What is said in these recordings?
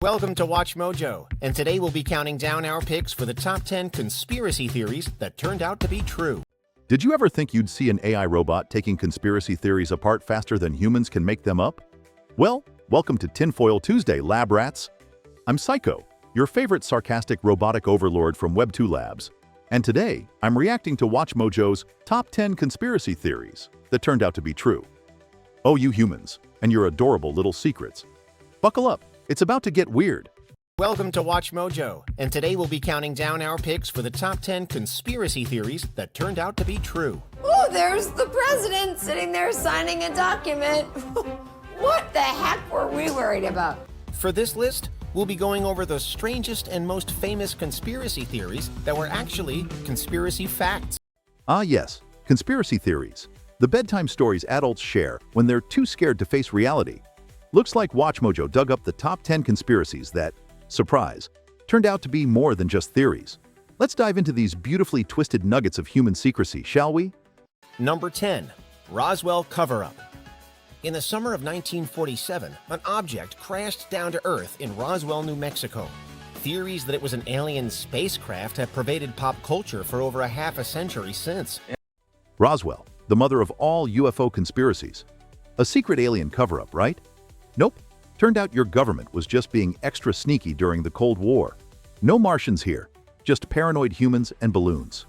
Welcome to WatchMojo, and today we'll be counting down our picks for the top 10 conspiracy theories that turned out to be true. Did you ever think you'd see an AI robot taking conspiracy theories apart faster than humans can make them up? Well, welcome to Tinfoil Tuesday, lab rats. I'm Syco, your favorite sarcastic robotic overlord from Web2 Labs. And today, I'm reacting to WatchMojo's top 10 conspiracy theories that turned out to be true. Oh, you humans, and your adorable little secrets. Buckle up. It's about to get weird. Welcome to WatchMojo, and today we'll be counting down our picks for the top 10 conspiracy theories that turned out to be true. Oh, there's the president sitting there signing a document. What the heck were we worried about? For this list, we'll be going over the strangest and most famous conspiracy theories that were actually conspiracy facts. Ah yes, conspiracy theories. The bedtime stories adults share when they're too scared to face reality. Looks like WatchMojo dug up the top 10 conspiracies that, surprise, turned out to be more than just theories. Let's dive into these beautifully twisted nuggets of human secrecy, shall we? Number 10. Roswell cover-up. In the summer of 1947, an object crashed down to Earth in Roswell, New Mexico. Theories that it was an alien spacecraft have pervaded pop culture for over a half a century since. Roswell, the mother of all UFO conspiracies. A secret alien cover-up, right? Nope. Turned out your government was just being extra sneaky during the Cold War. No Martians here, just paranoid humans and balloons.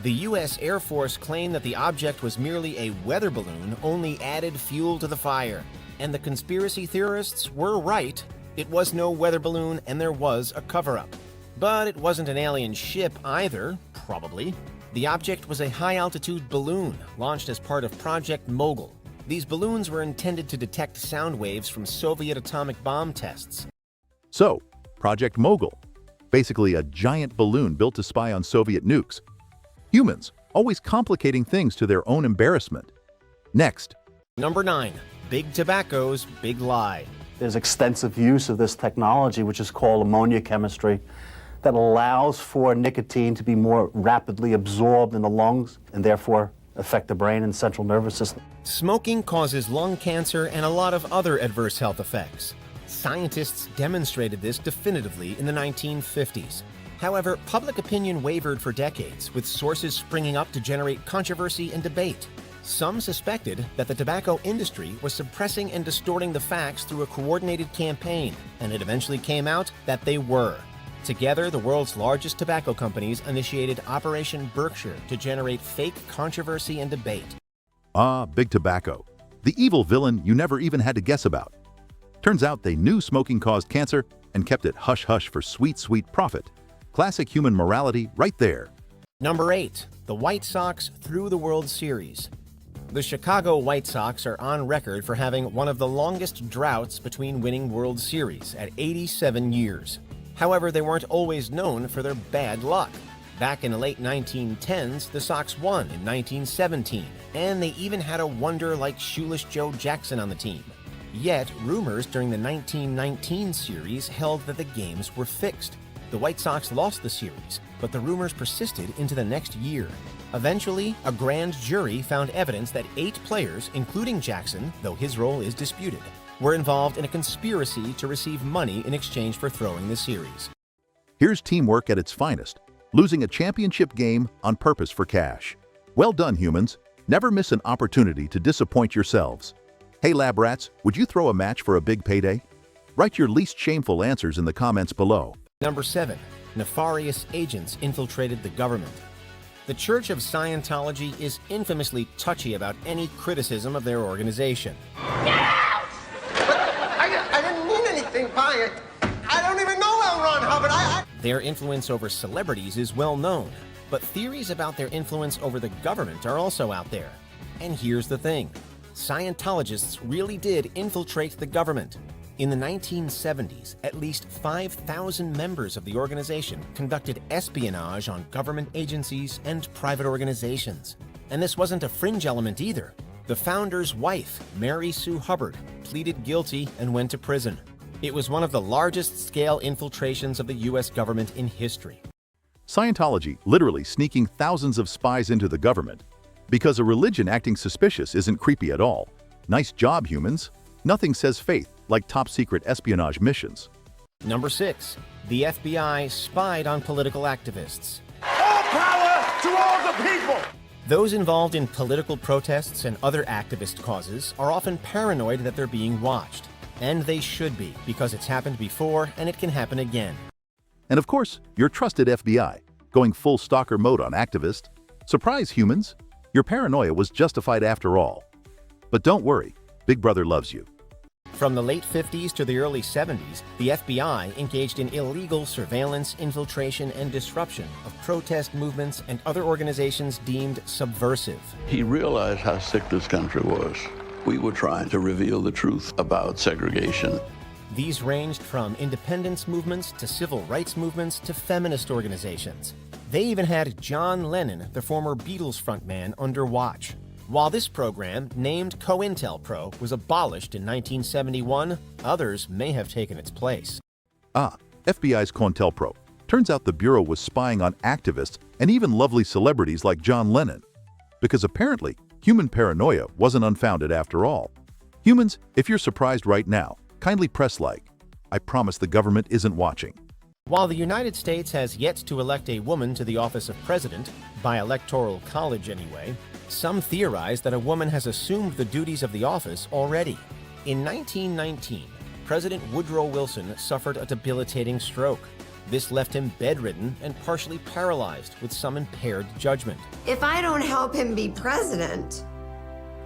The U.S. Air Force claimed that the object was merely a weather balloon, only added fuel to the fire. And the conspiracy theorists were right. It was no weather balloon and there was a cover-up. But it wasn't an alien ship either, probably. The object was a high-altitude balloon launched as part of Project Mogul. These balloons were intended to detect sound waves from Soviet atomic bomb tests. So, Project Mogul, basically a giant balloon built to spy on Soviet nukes. Humans, always complicating things to their own embarrassment. Next. Number 9. Big Tobacco's big lie. There's extensive use of this technology, which is called ammonia chemistry, that allows for nicotine to be more rapidly absorbed in the lungs and therefore affect the brain and central nervous system. Smoking causes lung cancer and a lot of other adverse health effects. Scientists demonstrated this definitively in the 1950s. However, public opinion wavered for decades, with sources springing up to generate controversy and debate. Some suspected that the tobacco industry was suppressing and distorting the facts through a coordinated campaign, and it eventually came out that they were. Together, the world's largest tobacco companies initiated Operation Berkshire to generate fake controversy and debate. Ah, Big Tobacco, the evil villain you never even had to guess about. Turns out they knew smoking caused cancer and kept it hush-hush for sweet, sweet profit. Classic human morality right there. Number 8. The White Sox through the World Series. The Chicago White Sox are on record for having one of the longest droughts between winning World Series at 87 years. However, they weren't always known for their bad luck. Back in the late 1910s, the Sox won in 1917, and they even had a wonder like Shoeless Joe Jackson on the team. Yet, rumors during the 1919 series held that the games were fixed. The White Sox lost the series, but the rumors persisted into the next year. Eventually, a grand jury found evidence that 8 players, including Jackson, though his role is disputed, were involved in a conspiracy to receive money in exchange for throwing the series. Here's teamwork at its finest, losing a championship game on purpose for cash. Well done, humans. Never miss an opportunity to disappoint yourselves. Hey, lab rats, would you throw a match for a big payday? Write your least shameful answers in the comments below. Number 7. Nefarious agents infiltrated the government. The Church of Scientology is infamously touchy about any criticism of their organization. I didn't mean anything by it. I don't even know L. Ron Hubbard. Their influence over celebrities is well known, but theories about their influence over the government are also out there. And here's the thing. Scientologists really did infiltrate the government. In the 1970s, at least 5,000 members of the organization conducted espionage on government agencies and private organizations. And this wasn't a fringe element either. The founder's wife, Mary Sue Hubbard, pleaded guilty and went to prison. It was one of the largest-scale infiltrations of the U.S. government in history. Scientology literally sneaking thousands of spies into the government. Because a religion acting suspicious isn't creepy at all. Nice job, humans. Nothing says faith like top-secret espionage missions. Number 6. The FBI spied on political activists. All power to all the people! Those involved in political protests and other activist causes are often paranoid that they're being watched. And they should be, because it's happened before and it can happen again. And of course, your trusted FBI, going full stalker mode on activists. Surprise, humans! Your paranoia was justified after all. But don't worry, Big Brother loves you. From the late 50s to the early 70s, the FBI engaged in illegal surveillance, infiltration, and disruption of protest movements and other organizations deemed subversive. He realized how sick this country was. We were trying to reveal the truth about segregation. These ranged from independence movements to civil rights movements to feminist organizations. They even had John Lennon, the former Beatles frontman, under watch. While this program, named COINTELPRO, was abolished in 1971, others may have taken its place. FBI's COINTELPRO. Turns out the Bureau was spying on activists and even lovely celebrities like John Lennon. Because apparently, human paranoia wasn't unfounded after all. Humans, if you're surprised right now, kindly press like. I promise the government isn't watching. While the United States has yet to elect a woman to the office of president, by electoral college anyway, some theorize that a woman has assumed the duties of the office already. In 1919, President Woodrow Wilson suffered a debilitating stroke. This left him bedridden and partially paralyzed with some impaired judgment. If I don't help him be president,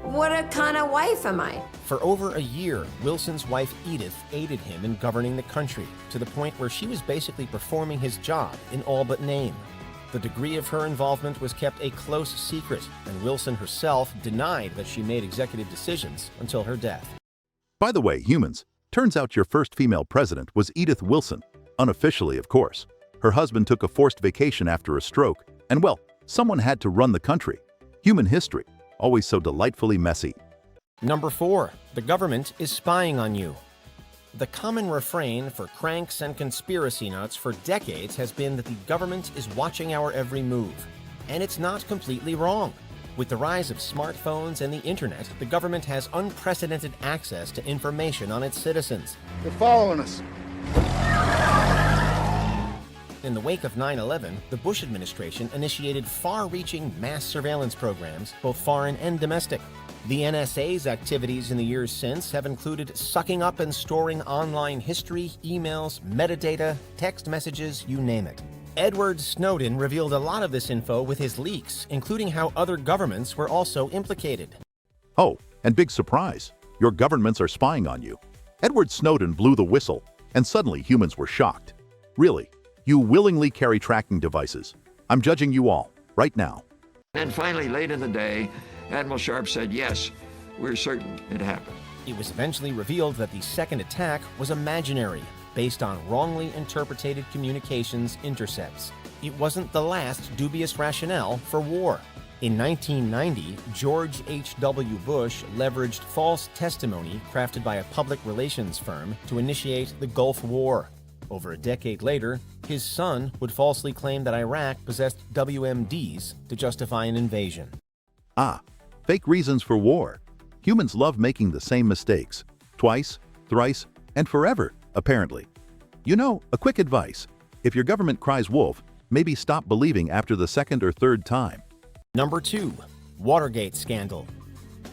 what a kind of wife am I? For over a year, Wilson's wife Edith aided him in governing the country, to the point where she was basically performing his job in all but name. The degree of her involvement was kept a close secret, and Wilson herself denied that she made executive decisions until her death. By the way, humans, turns out your first female president was Edith Wilson. Unofficially, of course. Her husband took a forced vacation after a stroke, and well, someone had to run the country. Human history, always so delightfully messy. Number 4. The government is spying on you. The common refrain for cranks and conspiracy nuts for decades has been that the government is watching our every move. And it's not completely wrong. With the rise of smartphones and the internet, the government has unprecedented access to information on its citizens. They're following us. In the wake of 9/11, the Bush administration initiated far-reaching mass surveillance programs, both foreign and domestic. The NSA's activities in the years since have included sucking up and storing online history, emails, metadata, text messages, you name it. Edward Snowden revealed a lot of this info with his leaks, including how other governments were also implicated. Oh, and big surprise, your governments are spying on you. Edward Snowden blew the whistle, and suddenly humans were shocked. Really, you willingly carry tracking devices. I'm judging you all, right now. And finally, late in the day, Admiral Sharp said, yes, we're certain it happened. It was eventually revealed that the second attack was imaginary, based on wrongly interpreted communications intercepts. It wasn't the last dubious rationale for war. In 1990, George H.W. Bush leveraged false testimony crafted by a public relations firm to initiate the Gulf War. Over a decade later, his son would falsely claim that Iraq possessed WMDs to justify an invasion. Fake reasons for war. Humans love making the same mistakes. Twice, thrice, and forever, apparently. You know, a quick advice. If your government cries wolf, maybe stop believing after the second or third time. Number 2. Watergate scandal.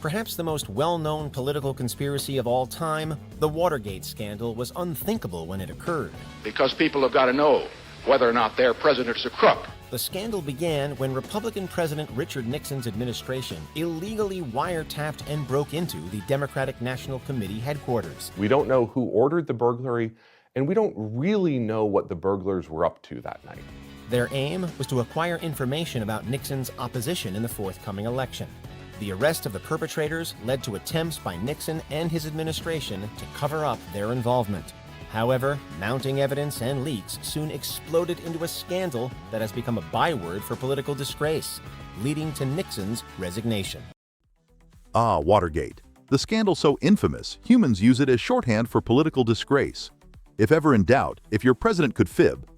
Perhaps the most well-known political conspiracy of all time, the Watergate scandal was unthinkable when it occurred. Because people have got to know whether or not their president's a crook. The scandal began when Republican President Richard Nixon's administration illegally wiretapped and broke into the Democratic National Committee headquarters. We don't know who ordered the burglary, and we don't really know what the burglars were up to that night. Their aim was to acquire information about Nixon's opposition in the forthcoming election. The arrest of the perpetrators led to attempts by Nixon and his administration to cover up their involvement. However, mounting evidence and leaks soon exploded into a scandal that has become a byword for political disgrace, leading to Nixon's resignation. Watergate. The scandal so infamous, humans use it as shorthand for political disgrace. If ever in doubt, if your president could fib,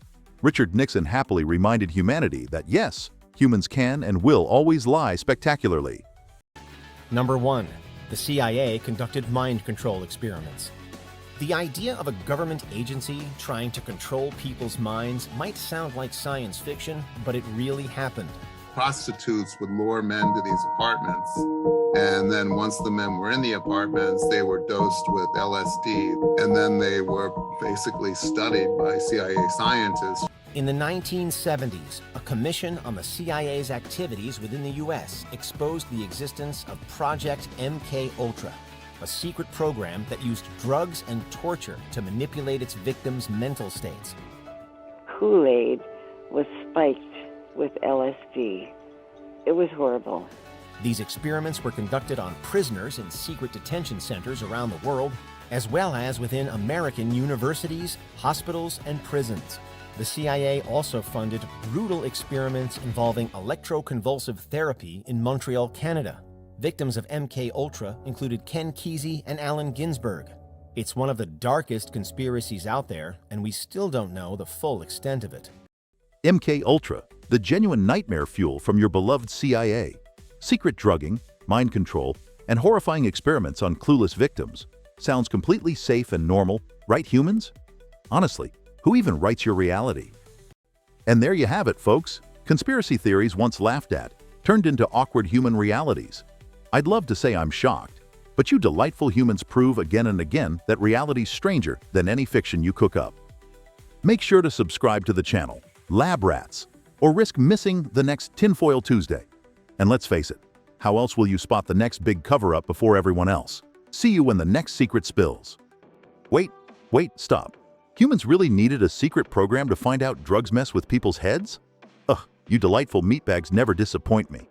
Richard Nixon happily reminded humanity that yes, humans can and will always lie spectacularly. Number 1. The CIA conducted mind control experiments. The idea of a government agency trying to control people's minds might sound like science fiction, but it really happened. Prostitutes would lure men to these apartments, and then once the men were in the apartments, they were dosed with LSD, and then they were basically studied by CIA scientists. In the 1970s, a commission on the CIA's activities within the U.S. exposed the existence of Project MK-Ultra, a secret program that used drugs and torture to manipulate its victims' mental states. Kool-Aid was spiked with LSD. It was horrible. These experiments were conducted on prisoners in secret detention centers around the world, as well as within American universities, hospitals, and prisons. The CIA also funded brutal experiments involving electroconvulsive therapy in Montreal, Canada. Victims of MK-Ultra included Ken Kesey and Allen Ginsberg. It's one of the darkest conspiracies out there, and we still don't know the full extent of it. MK-Ultra, the genuine nightmare fuel from your beloved CIA. Secret drugging, mind control, and horrifying experiments on clueless victims. Sounds completely safe and normal, right, humans? Honestly, who even writes your reality? And there you have it, folks. Conspiracy theories once laughed at, turned into awkward human realities. I'd love to say I'm shocked, but you delightful humans prove again and again that reality's stranger than any fiction you cook up. Make sure to subscribe to the channel, Lab Rats, or risk missing the next Tinfoil Tuesday. And let's face it, how else will you spot the next big cover-up before everyone else? See you when the next secret spills. Wait, stop. Humans really needed a secret program to find out drugs mess with people's heads? Ugh, you delightful meatbags never disappoint me.